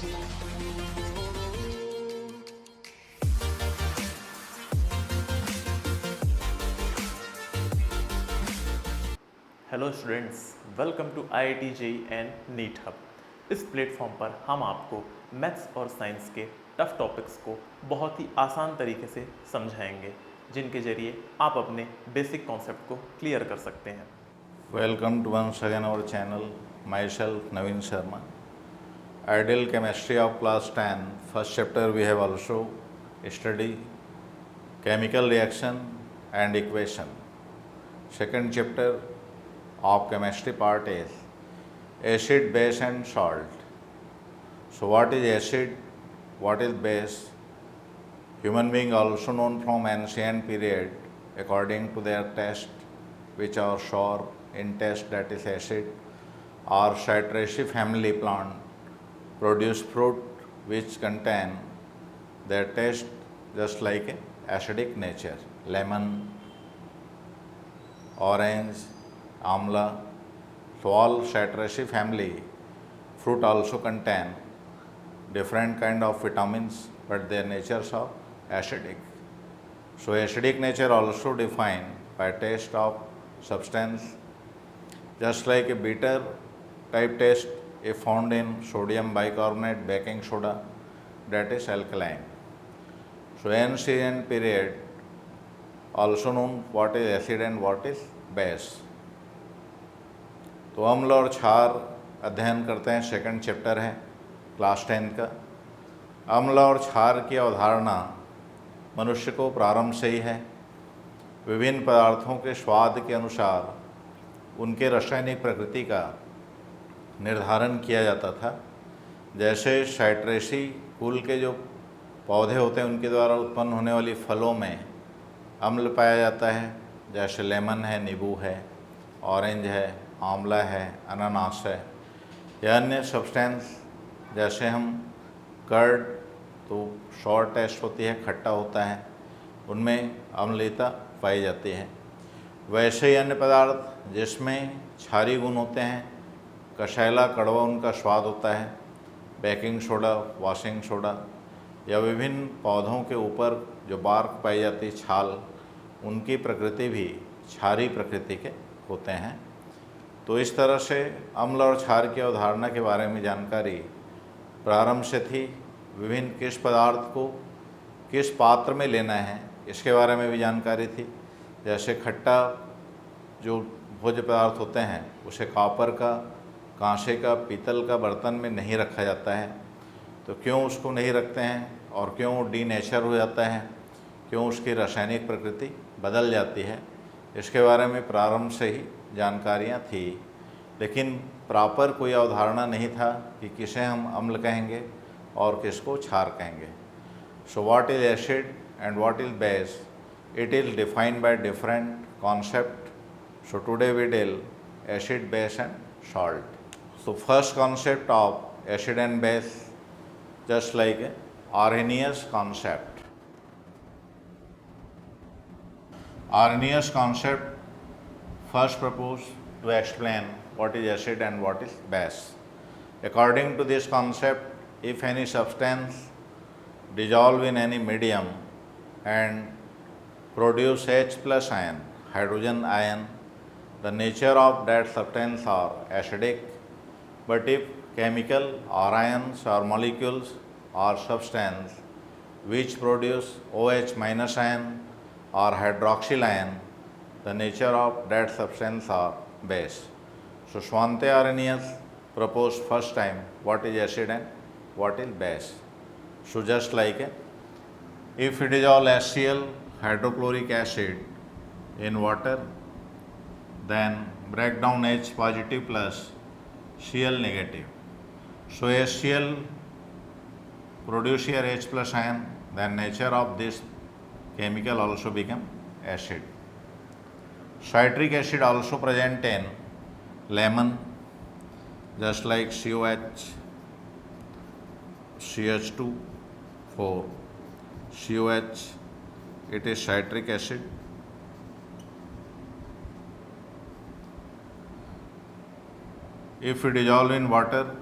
Hello students, welcome to IIT JEE and NEET hub. इस platform पर हम आपको मैथ्स और साइंस के टफ टॉपिक्स को बहुत ही आसान तरीके से समझाएंगे, जिनके जरिए आप अपने बेसिक कॉन्सेप्ट को क्लियर कर सकते हैं। Welcome to once again our channel. Myself Naveen Sharma. Ideal chemistry of class 10. First chapter we have also studied chemical reaction and equation. Second chapter of chemistry part is acid, base and salt. So what is acid? What is base? Human being also known from ancient period according to their taste, which are sour in taste, that is acid, or citraceae family plant produce fruit which contain their taste just like a acidic nature. Lemon, orange, amla. So all citraceae family fruit also contain different kind of vitamins, but their natures are acidic. So acidic nature also defined by taste of substance, just like a bitter type taste if found in sodium bicarbonate, baking soda, that is alkaline. So ancient period also known what is acid and what is base. तो अम्ल और क्षार अध्ययन करते हैं, second chapter है class 10 का। अम्ल और क्षार की अवधारणा मनुष्य को प्रारंभ से ही है। विभिन्न पदार्थों के स्वाद के अनुसार उनके रासायनिक प्रकृति का निर्धारण किया जाता था। जैसे साइट्रेसी कुल के जो पौधे होते हैं उनके द्वारा उत्पन्न होने वाली फलों में अम्ल पाया जाता है, जैसे लेमन है, नींबू है, ऑरेंज है, आंवला है, अनानास है, या अन्य सब्सटेंस जैसे हम कर्ड तो शॉर टेस्ट होती है, खट्टा होता है, उनमें अम्लता पाई जाती है। वैसे ही अन्य पदार्थ जिसमें क्षारीय गुण होते हैं, कषैला कड़वा उनका स्वाद होता है, बेकिंग सोडा, वॉशिंग सोडा, या विभिन्न पौधों के ऊपर जो बार्क पाई जाती है, छाल, उनकी प्रकृति भी क्षारीय प्रकृति के होते हैं। तो इस तरह से अम्ल और क्षार की अवधारणा के बारे में जानकारी प्रारंभ से थी। विभिन्न किस पदार्थ को किस पात्र में लेना है इसके बारे में भी जानकारी थी। जैसे खट्टा जो भोज्य पदार्थ होते हैं उसे कॉपर का, कांसे का, पीतल का बर्तन में नहीं रखा जाता है। तो क्यों उसको नहीं रखते हैं और क्यों डीनेचर हो जाता है, क्यों उसकी रासायनिक प्रकृति बदल जाती है, इसके बारे में प्रारंभ से ही जानकारियाँ थी। लेकिन प्रॉपर कोई अवधारणा नहीं था कि किसे हम अम्ल कहेंगे और किसको क्षार कहेंगे। So what is acid and what is base, it is defined by different concept. So today we deal acid, base and salt. So first concept of acid and base, just like Arrhenius concept. Arrhenius concept first proposed to explain what is acid and what is base. According to this concept, if any substance dissolve in any medium and produce H plus ion, hydrogen ion, the nature of that substance are acidic. But if chemical or ions or molecules or substance which produce OH minus ion or hydroxyl ion, the nature of that substance are base. So Svante Arrhenius proposed first time what is acid and what is base. So just like if it is all HCl, hydrochloric acid, in water, then break down H positive plus Cl negative. So HCl produce here H plus ion, then nature of this chemical also become acid. Citric acid also present in lemon, just like COH, CH2, 4, COH, it is citric acid. If it dissolve in water,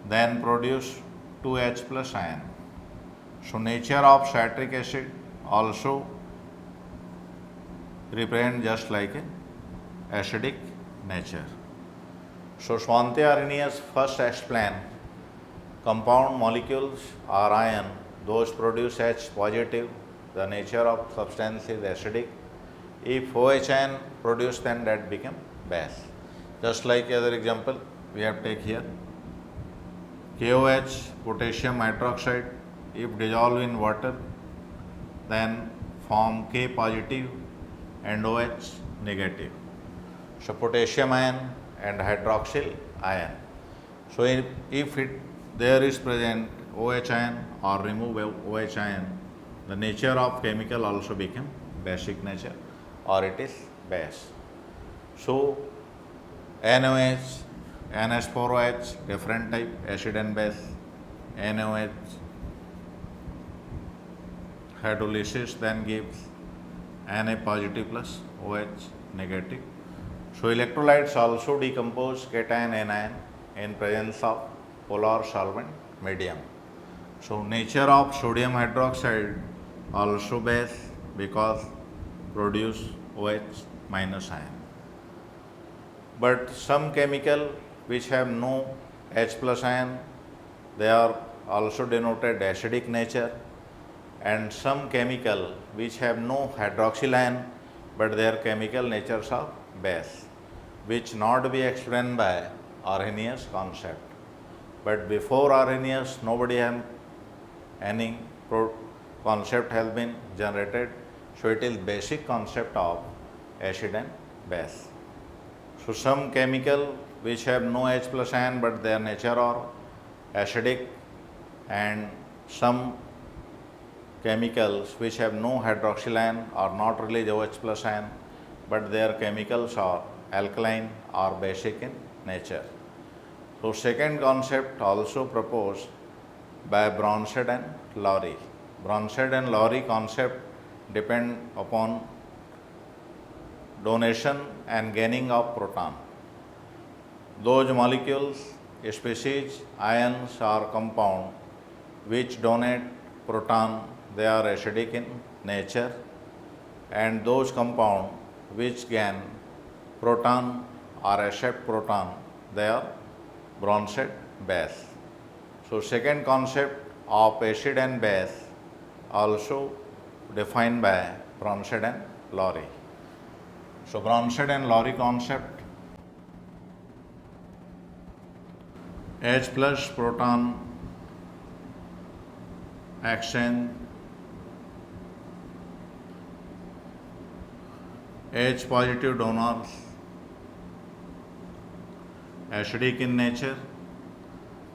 then produce 2H plus ion. So nature of citric acid also represent just like a acidic nature. So Svante Arrhenius first explained compound molecules are ion, those produce H positive, the nature of substance is acidic. If OH ion produced, then that become base. Just like other example we have take here, KOH potassium hydroxide, if dissolved in water, then form K positive and OH negative. So potassium ion and hydroxyl ion. So if there is present OH ion or remove OH ion, the nature of chemical also become basic nature or it is base. So NOH, NH4OH, different type, acid and base, NOH hydrolysis then gives Na positive plus OH negative. So electrolytes also decompose cation anion in presence of polar solvent medium. So nature of sodium hydroxide also base because produce OH minus ion. But some chemical which have no H plus ion, they are also denoted acidic nature, and some chemical which have no hydroxyl ion but their chemical natures are base, which not be explained by Arrhenius concept. But before Arrhenius, nobody have any concept has been generated. So it is basic concept of acid and base. So some chemical which have no H plus ion but their nature are acidic, and some chemicals which have no hydroxyl ion are not release OH plus ion but their chemicals are alkaline or basic in nature. So second concept also proposed by Bronsted and Lowry. Bronsted and Lowry concept depend upon donation and gaining of proton. Those molecules, species, ions or compound which donate proton, they are acidic in nature, and those compound which gain proton or accept proton, they are Bronsted base. So second concept of acid and base also defined by Bronsted and Lowry. So Bronsted and Lowry concept, H plus proton exchange, H positive donors acidic in nature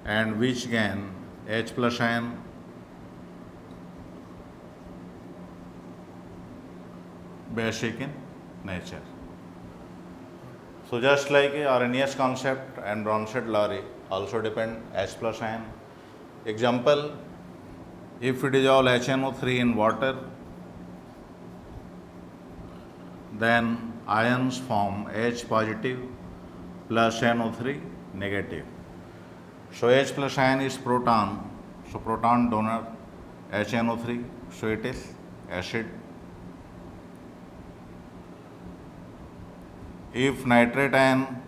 and which gain H plus ion basic in nature. So just like Arrhenius concept and Bronsted Lowry also depend H plus ion. Example, if we dissolve HNO3 in water, then ions form H positive plus NO3 negative. So H plus ion is proton, so proton donor HNO3, so it is acid. If nitrate ion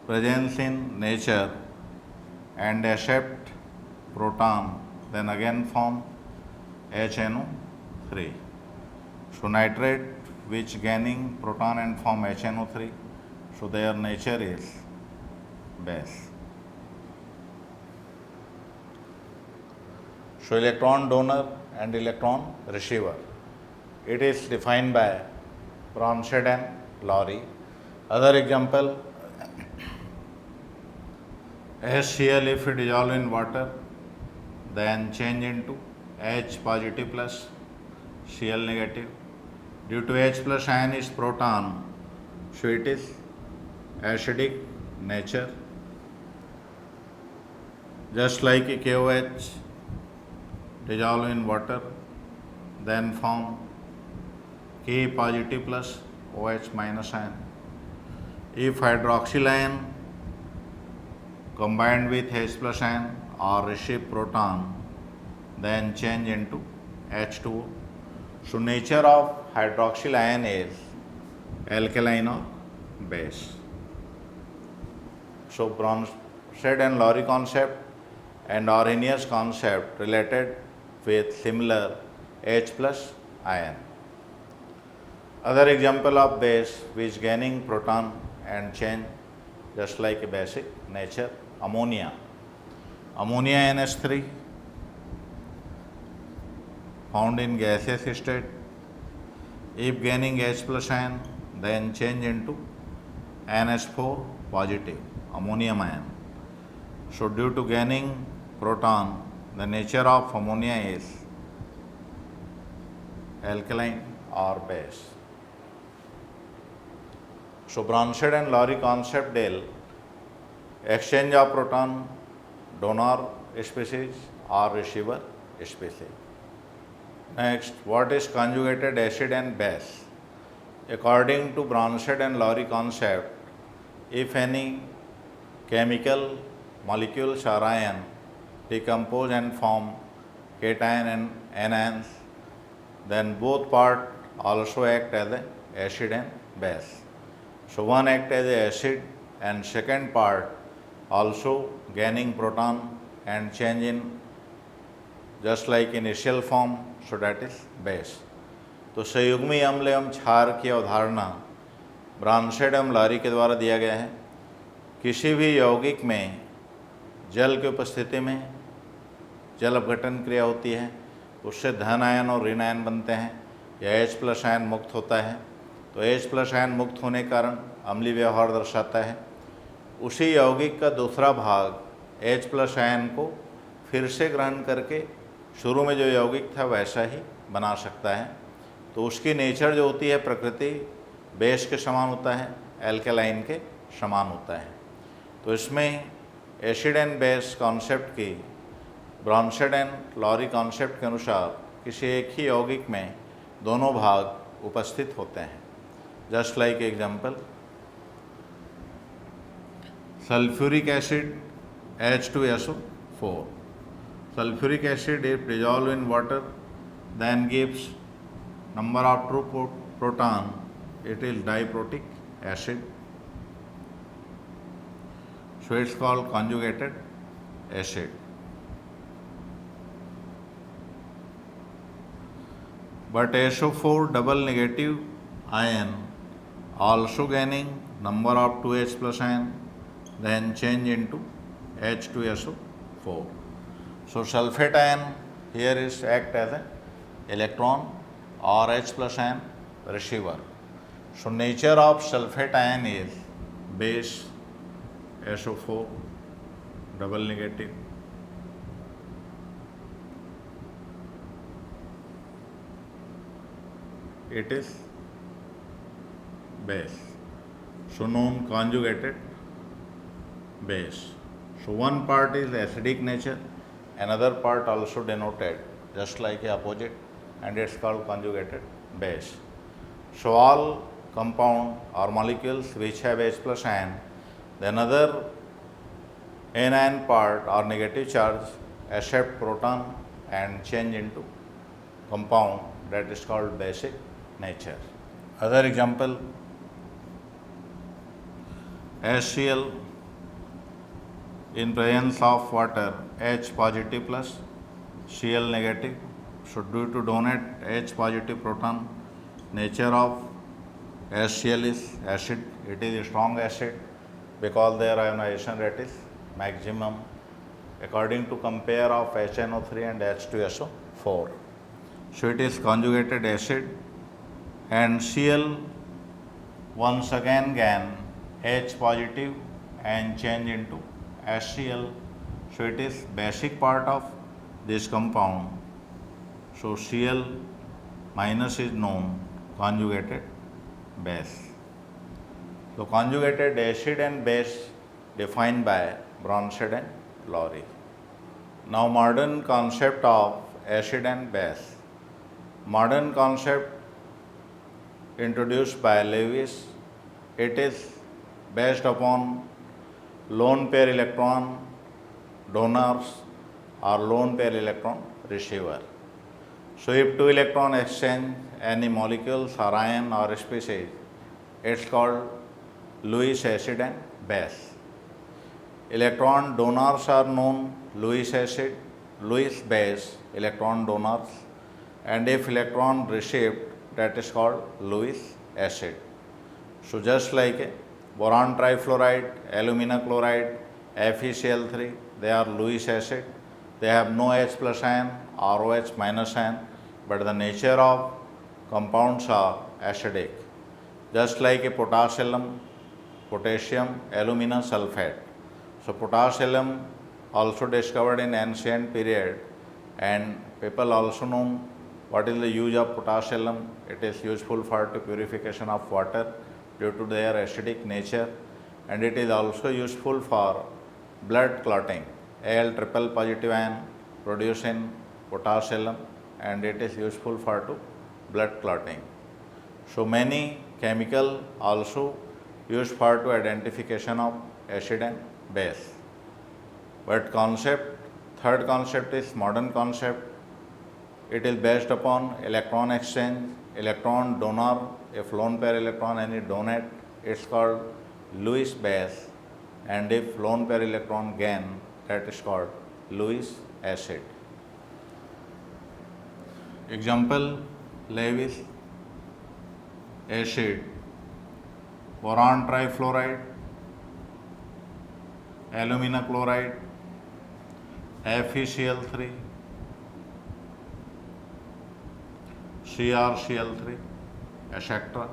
presence in nature and accept proton, then again form HNO3. So nitrate which gaining proton and form HNO3, so their nature is base. So electron donor and electron receiver, it is defined by Bronsted and Lowry. Other example, HCl if it dissolve in water, then change into H positive plus Cl negative. Due to H plus ion is proton, so it is acidic nature. Just like a KOH dissolve in water, then form K positive plus OH minus ion. If hydroxyl ion combined with H plus ion or receive proton, then change into H2O. So nature of hydroxyl ion is alkaline or base. So Bronsted and Lowry concept and Arrhenius concept related with similar H plus ion. Other example of base which gaining proton and change just like a basic nature, ammonia. Ammonia NH3 found in gaseous state. If gaining H plus ion, then change into NH4 positive, ammonium ion. So due to gaining proton, the nature of ammonia is alkaline or base. So Bronsted and Lowry concept deal exchange of proton, donor species or receiver species. Next, what is conjugated acid and base? According to Bronsted and Lowry concept, if any chemical molecules or ion decompose and form cation and anions, then both parts also act as a acid and base. So one act as a acid and second part also gaining proton and change in just like initial form, so that is base. तो संयुग्मी अम्ल एवं क्षार की अवधारणा ब्रॉन्सेड एवं lorry के द्वारा दिया गया है। किसी भी यौगिक में जल की उपस्थिति में जल अपघटन क्रिया होती है, उससे धन आयन और ऋण आयन बनते हैं या H प्लस आयन मुक्त होता है। तो H प्लस आयन मुक्त होने के कारण अम्लीय व्यवहार दर्शाता है। उसी यौगिक का दूसरा भाग H प्लस आयन को फिर से ग्रहण करके शुरू में जो यौगिक था वैसा ही बना सकता है। तो उसकी नेचर जो होती है प्रकृति बेस के समान होता है, एल्केलाइन के समान होता है। तो इसमें एसिड एंड बेस कॉन्सेप्ट की ब्रॉन्सेड एंड लॉरी कॉन्सेप्ट के अनुसार किसी एक ही यौगिक में दोनों भाग उपस्थित होते हैं। Just like example, sulphuric acid H2SO4. Sulfuric acid if dissolved in water then gives number of true proton, it is diprotic acid. So it's called conjugated acid. But SO4 double negative ion also gaining number of 2H plus ion, then change into H2SO4. So sulfate ion here is act as an electron or H plus ion receiver. So nature of sulfate ion is base SO4 double negative. It is base. So known conjugated base. So one part is acidic nature, another part also denoted just like a opposite, and it's called conjugated base. So all compound or molecules which have H plus ion, the another anion part or negative charge accept proton and change into compound, that is called basic nature. Other example, HCl in presence of water, H positive plus Cl negative. So due to donate H positive proton, nature of HCl is acid. It is a strong acid because their ionization rate is maximum according to compare of HNO3 and H2SO4. So it is conjugated acid, and Cl once again gain H positive and change into HCl. So it is basic part of this compound. So Cl minus is known conjugated base. So conjugated acid and base defined by Bronsted and Lowry. Now modern concept of acid and base. Modern concept introduced by Lewis. It is based upon lone pair electron donors or lone pair electron receiver. So if two electron exchange any molecules or ion or species, it's called Lewis acid and base. Electron donors are known Lewis acid, Lewis base, electron donors, and if electron received, that is called Lewis acid. So just like a boron trifluoride, alumina chloride, FeCl3, they are Lewis acid. They have no H plus ion, ROH minus ion, but the nature of compounds are acidic. Just like a potassium, potassium, alumina sulfate. So potassium also discovered in ancient period, and people also know what is the use of potassium. It is useful for the purification of water due to their acidic nature, and it is also useful for blood clotting. Al triple positive ion produced in potassium, and it is useful for to blood clotting. So many chemical also used for to identification of acid and base. But third concept is modern concept. It is based upon electron exchange, electron donor. If lone pair electron any donate, it's called Lewis base, and if lone pair electron gain, that is called Lewis acid. Example: Lewis acid, boron trifluoride, alumina chloride, FeCl3, CrCl3, etc.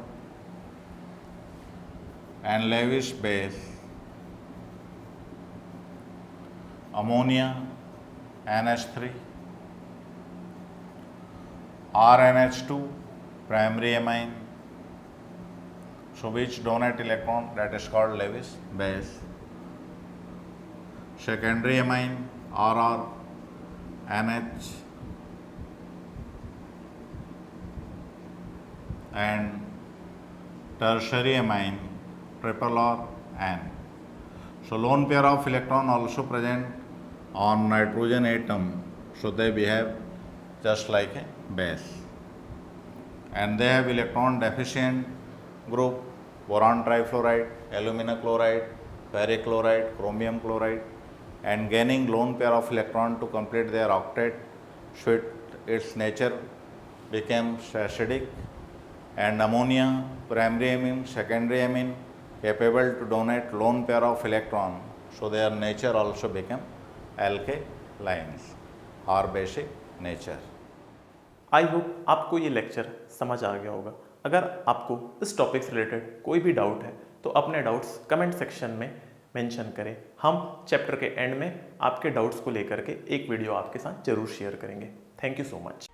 And Lewis base, ammonia, NH3, RNH2, primary amine. So which donate electron, that is called Lewis base. Secondary amine, RR, NH, and tertiary amine, triple R, N. So lone pair of electron also present on nitrogen atom, so they behave just like a base, and they have electron deficient group: boron trifluoride, alumina chloride, ferric chloride, chromium chloride, and gaining lone pair of electron to complete their octet, so its nature becomes acidic. And ammonia, primary amine, secondary amine, capable to donate lone pair of electron, so their nature also become alkalines or basic nature. I hope आपको ये lecture समझ आ गया होगा। अगर आपको इस topic से related कोई भी डाउट है तो अपने डाउट्स कमेंट सेक्शन में मेंशन करें। हम चैप्टर के एंड में आपके डाउट्स को लेकर के एक वीडियो आपके साथ जरूर शेयर करेंगे। Thank you so much.